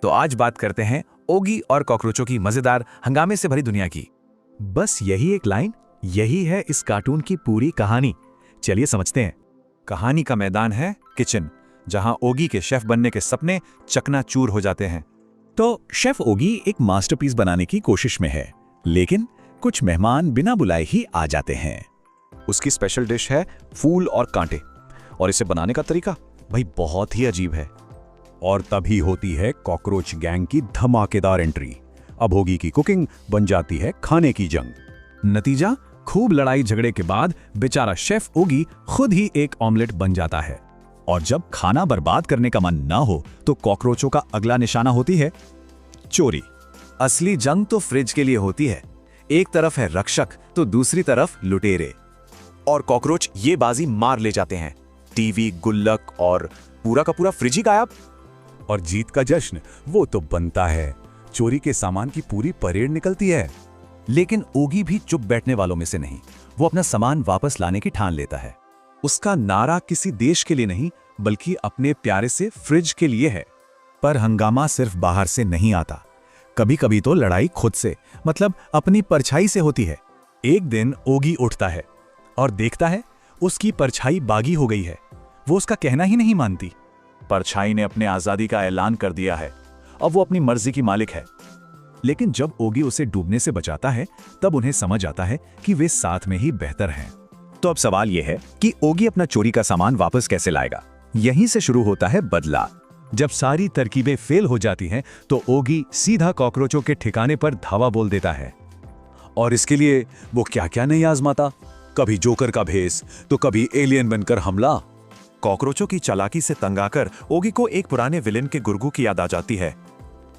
तो आज बात करते हैं ओगी और कॉकरोचों की मजेदार हंगामे से भरी दुनिया की। बस यही एक लाइन, यही है इस कार्टून की पूरी कहानी। चलिए समझते हैं। कहानी का मैदान है किचन, जहां ओगी के शेफ बनने के सपने चकनाचूर हो जाते हैं। तो शेफ ओगी एक मास्टरपीस बनाने की कोशिश में है, लेकिन कुछ मेहमान बिना बुलाए ही आ जाते हैं। उसकी स्पेशल डिश है फूल और कांटे, और इसे बनाने का तरीका भाई बहुत ही अजीब है। और तभी होती है कॉकरोच गैंग की धमाकेदार एंट्री। अब ओगी की कुकिंग बन जाती है खाने की जंग। नतीजा, खूब लड़ाई झगड़े के बाद बेचारा शेफ ओगी खुद ही एक ऑमलेट बन जाता है। और जब खाना बर्बाद करने का मन ना हो तो कॉकरोचों का अगला निशाना होती है चोरी। असली जंग तो फ्रिज के लिए होती है। एक तरफ है रक्षक तो दूसरी तरफ लुटेरे। और कॉकरोच ये बाजी मार ले जाते हैं। टीवी, गुल्लक और पूरा का पूरा फ्रिज ही गायब। और जीत का जश्न वो तो बनता है। चोरी के सामान की पूरी परेड निकलती है। लेकिन ओगी भी चुप बैठने वालों में से नहीं। वो अपना सामान वापस लाने की ठान लेता है। उसका नारा किसी देश के लिए नहीं, बल्कि अपने प्यारे से फ्रिज के लिए है। पर हंगामा सिर्फ बाहर से नहीं आता, कभी कभी तो लड़ाई खुद से, मतलब अपनी परछाई से होती है। एक दिन ओगी उठता है और देखता है उसकी परछाई बागी हो गई है। वो उसका कहना ही नहीं मानती। परछाई ने अपने आजादी का ऐलान कर दिया है। अब वो अपनी मर्जी की मालिक है। लेकिन जब ओगी उसे डूबने से बचाता है, तब उन्हें समझ आता है कि वे साथ में ही बेहतर हैं। तो अब सवाल यह है कि ओगी अपना चोरी का सामान वापस कैसे लाएगा। यहीं से शुरू होता है बदला। जब सारी तरकीबें फेल हो जाती हैं, तो ओगी सीधा कॉकरोचों के ठिकाने पर धावा बोल देता है। और इसके लिए वो क्या क्या नहीं आजमाता। कभी जोकर का भेस, तो कभी एलियन बनकर हमला। कॉकरोचों की चालाकी से तंग आकर ओगी को एक पुराने विलेन के गुर्गू की याद आ जाती है।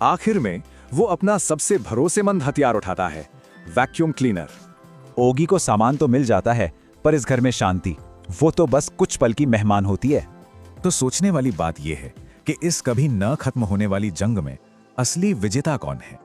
आखिर में वो अपना सबसे भरोसेमंद हथियार उठाता है, वैक्यूम क्लीनर। ओगी को सामान तो मिल जाता है, पर इस घर में शांति, वो तो बस कुछ पल की मेहमान होती है। तो सोचने वाली बात यह है कि इस कभी न खत्म होने वाली जंग में असली विजेता कौन है।